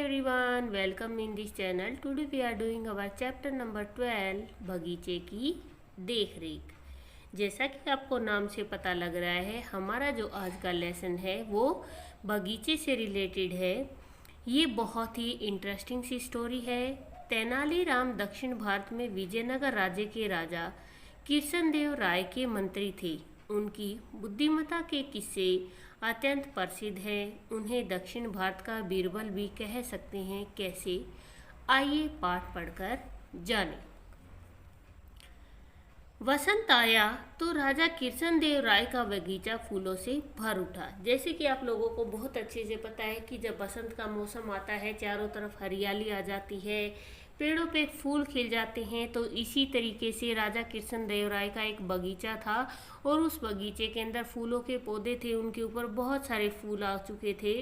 everyone, welcome in this channel. Today we are doing our chapter number 12 बगीचे की देखरेख। जैसा कि आपको नाम से पता लग रहा है, हमारा जो आज का लेसन है वो बगीचे से रिलेटेड है। ये बहुत ही इंटरेस्टिंग सी स्टोरी है। तेनालीराम दक्षिण भारत में विजयनगर राज्य के राजा कृष्णदेव राय के मंत्री थे। उनकी बुद्धिमत्ता के किस्से अत्यंत प्रसिद्ध हैं। उन्हें दक्षिण भारत का बीरबल भी कह सकते हैं। कैसे, आइए पाठ पढ़कर जानें। वसंत आया तो राजा कृष्णदेव राय का बगीचा फूलों से भर उठा। जैसे कि आप लोगों को बहुत अच्छे से पता है कि जब बसंत का मौसम आता है, चारों तरफ हरियाली आ जाती है, पेड़ों पे फूल खिल जाते हैं। तो इसी तरीके से राजा कृष्णदेव राय का एक बगीचा था और उस बगीचे के अंदर फूलों के पौधे थे। उनके ऊपर बहुत सारे फूल आ चुके थे।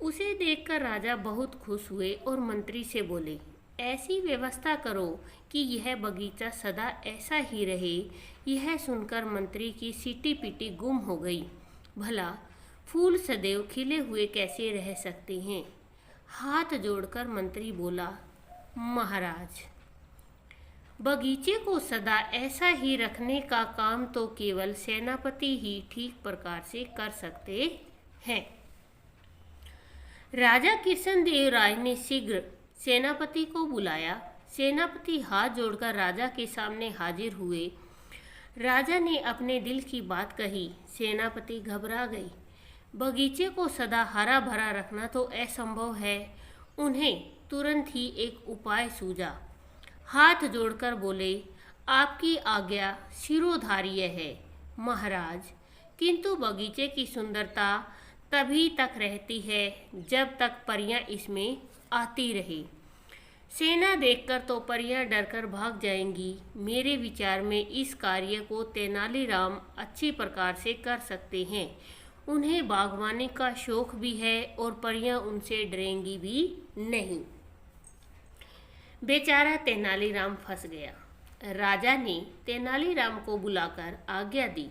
उसे देखकर राजा बहुत खुश हुए और मंत्री से बोले, ऐसी व्यवस्था करो कि यह बगीचा सदा ऐसा ही रहे। यह सुनकर मंत्री की सीटी पीटी गुम हो गई। भला फूल सदैव खिले हुए कैसे रह सकते हैं? हाथ जोड़कर मंत्री बोला, महाराज, बगीचे को सदा ऐसा ही रखने का काम तो केवल सेनापति ही ठीक प्रकार से कर सकते हैं। राजा कृष्णदेव राय ने शीघ्र सेनापति को बुलाया। सेनापति हाथ जोड़कर राजा के सामने हाजिर हुए। राजा ने अपने दिल की बात कही। सेनापति घबरा गई। बगीचे को सदा हरा भरा रखना तो असंभव है। उन्हें तुरंत ही एक उपाय सूझा। हाथ जोड़कर बोले, आपकी आज्ञा शिरोधार्य है महाराज, किंतु बगीचे की सुंदरता तभी तक रहती है जब तक परियां इसमें आती रहे। सेना देखकर तो परियां डरकर भाग जाएंगी। मेरे विचार में इस कार्य को तेनालीराम अच्छी प्रकार से कर सकते हैं। उन्हें बागवानी का शौक भी है और परियां उनसे डरेंगी भी नहीं। बेचारा तेनालीराम फंस गया। राजा ने तेनालीराम को बुलाकर आज्ञा दी,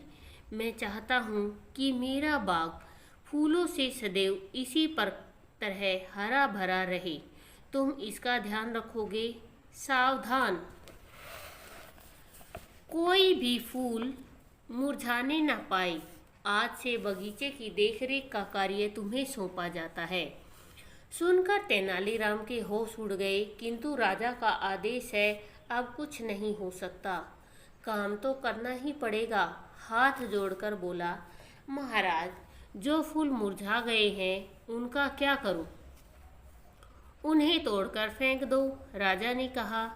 मैं चाहता हूँ कि मेरा बाग फूलों से सदैव इसी तरह हरा भरा रहे। तुम इसका ध्यान रखोगे? सावधान, कोई भी फूल मुरझाने न पाए। आज से बगीचे की देखरेख का कार्य तुम्हें सौंपा जाता है। सुनकर तेनालीराम के होश उड़ गए, किंतु राजा का आदेश है, अब कुछ नहीं हो सकता। काम तो करना ही पड़ेगा। हाथ जोड़कर बोला, महाराज, जो फूल मुरझा गए हैं उनका क्या करूं? उन्हें तोड़कर फेंक दो, राजा ने कहा।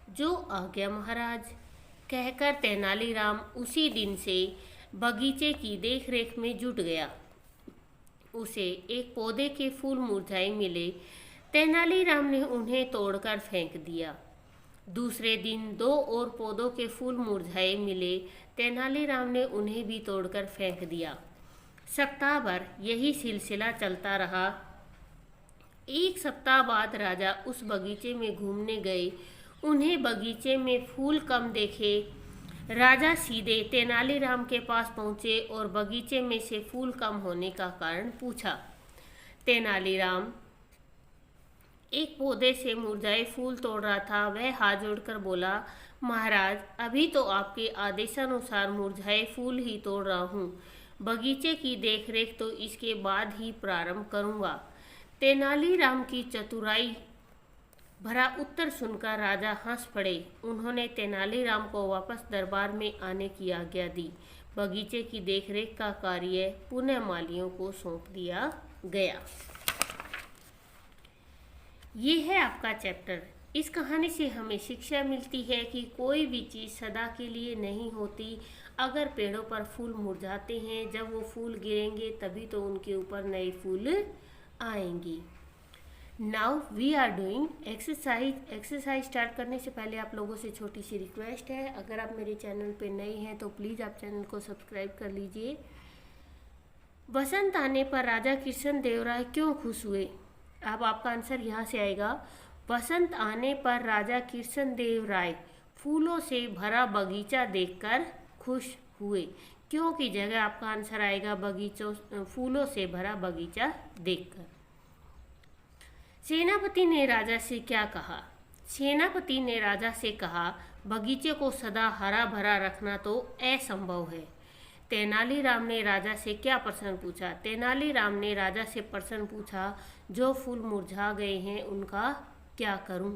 जो आज्ञा महाराज, कहकर तेनालीराम उसी दिन से बगीचे की देखरेख में जुट गया। उसे एक पौधे के फूल मुरझाए मिले। तेनालीराम ने उन्हें तोड़कर फेंक दिया। दूसरे दिन दो और पौधों के फूल मुरझाए मिले। तेनालीराम ने उन्हें भी तोड़कर फेंक दिया। सप्ताह भर यही सिलसिला चलता रहा। एक सप्ताह बाद राजा उस बगीचे में घूमने गए। उन्हें बगीचे में फूल कम देखे। राजा सीधे तेनालीराम के पास पहुंचे और बगीचे में से फूल कम होने का कारण पूछा। तेनालीराम एक पौधे से मुरझाए फूल तोड़ रहा था। वह हाथ जोड़कर बोला, महाराज, अभी तो आपके आदेशानुसार मुरझाए फूल ही तोड़ रहा हूँ। बगीचे की देखरेख तो इसके बाद ही प्रारंभ करूँगा। तेनालीराम की चतुराई भरा उत्तर सुनकर राजा हंस पड़े। उन्होंने तेनालीराम को वापस दरबार में आने की आज्ञा दी। बगीचे की देखरेख का कार्य पुनः मालियों को सौंप दिया गया। ये है आपका चैप्टर। इस कहानी से हमें शिक्षा मिलती है कि कोई भी चीज़ सदा के लिए नहीं होती। अगर पेड़ों पर फूल मुरझाते हैं, जब वो फूल गिरेंगे तभी तो उनके ऊपर नए फूल आएंगी। Now we are doing exercise start करने से पहले आप लोगों से छोटी सी रिक्वेस्ट है, अगर आप मेरे चैनल पे नए हैं तो प्लीज़ आप चैनल को सब्सक्राइब कर लीजिए। बसंत आने पर राजा कृष्णदेव राय क्यों खुश हुए? अब आपका आंसर यहाँ से आएगा। बसंत आने पर राजा कृष्णदेव राय फूलों से भरा बगीचा देखकर खुश हुए। क्यों की जगह आपका आंसर आएगा फूलों से भरा बगीचा देखकर। सेनापति ने राजा से क्या कहा? सेनापति ने राजा से कहा, बगीचे को सदा हरा भरा रखना तो असंभव है। तेनालीराम ने राजा से क्या प्रश्न पूछा? तेनालीराम ने राजा से प्रश्न पूछा, जो फूल मुरझा गए हैं उनका क्या करूं?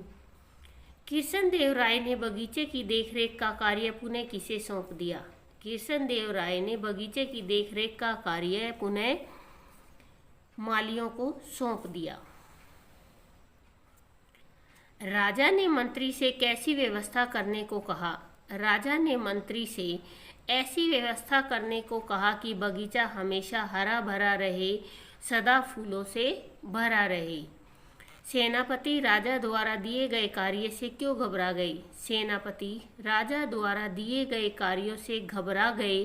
कृष्णदेव राय ने बगीचे की देखरेख का कार्य पुनः किसे सौंप दिया? कृष्णदेव राय ने बगीचे की देखरेख का कार्य पुनः मालियों को सौंप दिया। राजा ने मंत्री से कैसी व्यवस्था करने को कहा? राजा ने मंत्री से ऐसी व्यवस्था करने को कहा कि बगीचा हमेशा हरा भरा रहे, सदा फूलों से भरा रहे। सेनापति राजा द्वारा दिए गए कार्य से क्यों घबरा गए? सेनापति राजा द्वारा दिए गए कार्यों से घबरा गए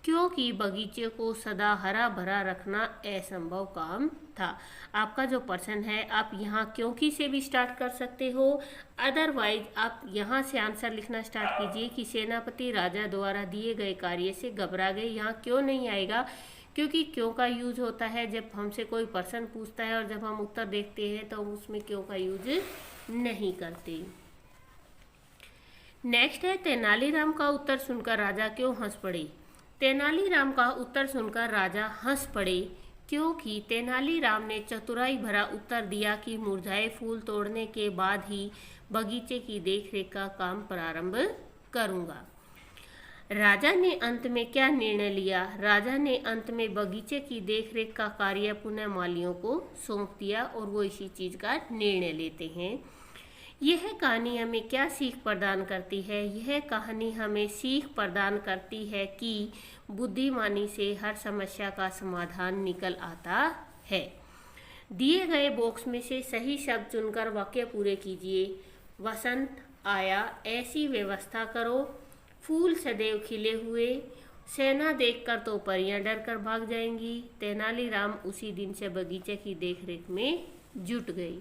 क्योंकि बगीचे को सदा हरा भरा रखना असंभव काम था। आपका जो प्रश्न है आप यहाँ क्योंकि से भी स्टार्ट कर सकते हो, अदरवाइज आप यहाँ से आंसर लिखना स्टार्ट कीजिए कि सेनापति राजा द्वारा दिए गए कार्य से घबरा गए। यहाँ क्यों नहीं आएगा, क्योंकि क्यों का यूज होता है जब हमसे कोई प्रश्न पूछता है और जब हम उत्तर देखते हैं तो उसमें क्यों का यूज नहीं करते। नेक्स्ट है, तेनालीराम का उत्तर सुनकर राजा क्यों हंस पड़े? तेनालीराम का उत्तर सुनकर राजा हंस पड़े क्योंकि तेनालीराम ने चतुराई भरा उत्तर दिया कि मुरझाए फूल तोड़ने के बाद ही बगीचे की देखरेख का काम प्रारंभ करूंगा। राजा ने अंत में क्या निर्णय लिया? राजा ने अंत में बगीचे की देखरेख का कार्य पुनः मालियों को सौंप दिया और वो इसी चीज का निर्णय लेते हैं। यह कहानी हमें क्या सीख प्रदान करती है? यह कहानी हमें सीख प्रदान करती है कि बुद्धिमानी से हर समस्या का समाधान निकल आता है। दिए गए बॉक्स में से सही शब्द चुनकर वाक्य पूरे कीजिए। वसंत आया, ऐसी व्यवस्था करो, फूल सदैव खिले हुए, सेना देखकर तो परियां डर कर भाग जाएंगी। तेनालीराम उसी दिन से बगीचे की देखरेख में जुट गई।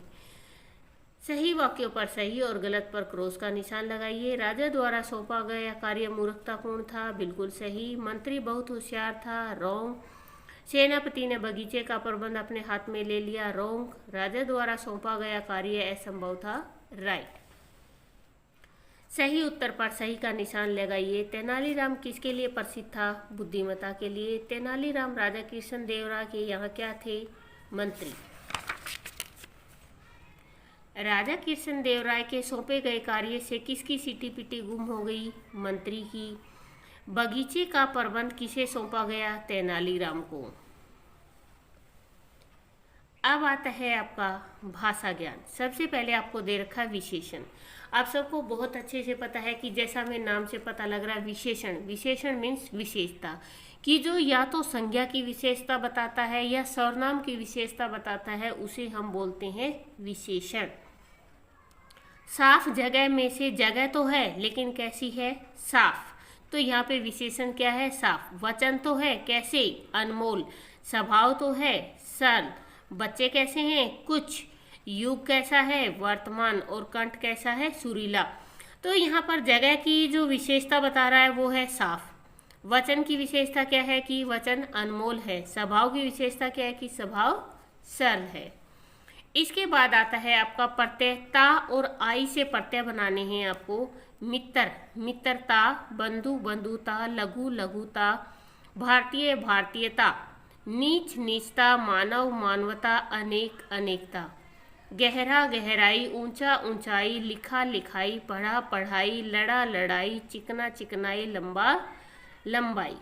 सही वाक्यों पर सही और गलत पर क्रॉस का निशान लगाइए। राजा द्वारा सौंपा गया कार्य मूर्खतापूर्ण था, बिल्कुल सही। मंत्री बहुत होशियार था, रॉन्ग। सेनापति ने बगीचे का प्रबंध अपने हाथ में ले लिया, रॉन्ग। राजा द्वारा सौंपा गया कार्य असंभव था, राइट। सही उत्तर पर सही का निशान लगाइए। तेनालीराम किसके लिए प्रसिद्ध था? बुद्धिमत्ता के लिए। तेनालीराम राजा कृष्णदेव राय के यहाँ क्या थे? मंत्री। राजा कृष्णदेव राय के सौंपे गए कार्य से किसकी सीटी पीटी गुम हो गई? मंत्री की। बगीचे का प्रबंध किसे सौंपा गया? तेनालीराम को। अब आता है आपका भाषा ज्ञान। सबसे पहले आपको दे रखा है विशेषण। आप सबको बहुत अच्छे से पता है कि जैसा हमें नाम से पता लग रहा है विशेषण, विशेषण मीन्स विशेषता, कि जो या तो संज्ञा की विशेषता बताता है या सर्वनाम की विशेषता बताता है, उसे हम बोलते हैं विशेषण। साफ जगह में से जगह तो है लेकिन कैसी है? साफ। तो यहाँ पे विशेषण क्या है? साफ। वचन तो है, कैसे? अनमोल। स्वभाव तो है, सरल। बच्चे कैसे हैं? कुछ। युग कैसा है? वर्तमान। और कंठ कैसा है? सुरीला। तो यहाँ पर जगह की जो विशेषता बता रहा है वो है साफ। वचन की विशेषता क्या है? कि वचन अनमोल है। स्वभाव की विशेषता क्या है? कि स्वभाव सरल है। इसके बाद आता है आपका प्रत्यय। ता और आई से प्रत्यय बनाने हैं आपको। मित्र, मित्रता। बंधु, बंधुता। लघु, लघुता। भारतीय, भारतीयता। नीच, नीचता। मानव, मानवता। अनेक, अनेकता। गहरा, गहराई। ऊंचा, ऊंचाई। लिखा, लिखाई। पढ़ा, पढ़ाई। लड़ा, लड़ाई। चिकना, चिकनाई। लंबा, लंबाई।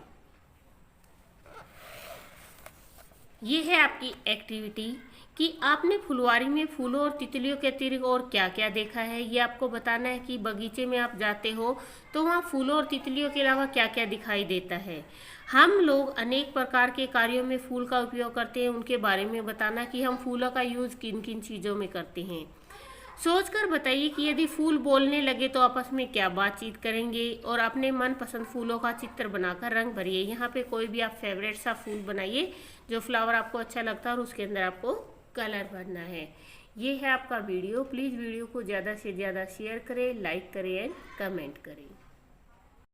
ये है आपकी एक्टिविटी कि आपने फुलवारी में फूलों और तितलियों के अतिरिक्त और क्या क्या देखा है। ये आपको बताना है कि बगीचे में आप जाते हो तो वहाँ फूलों और तितलियों के अलावा क्या क्या दिखाई देता है। हम लोग अनेक प्रकार के कार्यों में फूल का उपयोग करते हैं, उनके बारे में बताना कि हम फूलों का यूज़ किन किन चीज़ों में करते हैं। सोचकर बताइए कि यदि फूल बोलने लगे तो आपस में क्या बातचीत करेंगे, और अपने मनपसंद फूलों का चित्र बनाकर रंग भरिए। यहाँ पे कोई भी आप फेवरेट सा फूल बनाइए जो फ्लावर आपको अच्छा लगता है और उसके अंदर आपको कलर भरना है। ये है आपका वीडियो। प्लीज़ वीडियो को ज़्यादा से ज़्यादा शेयर करें, लाइक करें एंड कमेंट करें।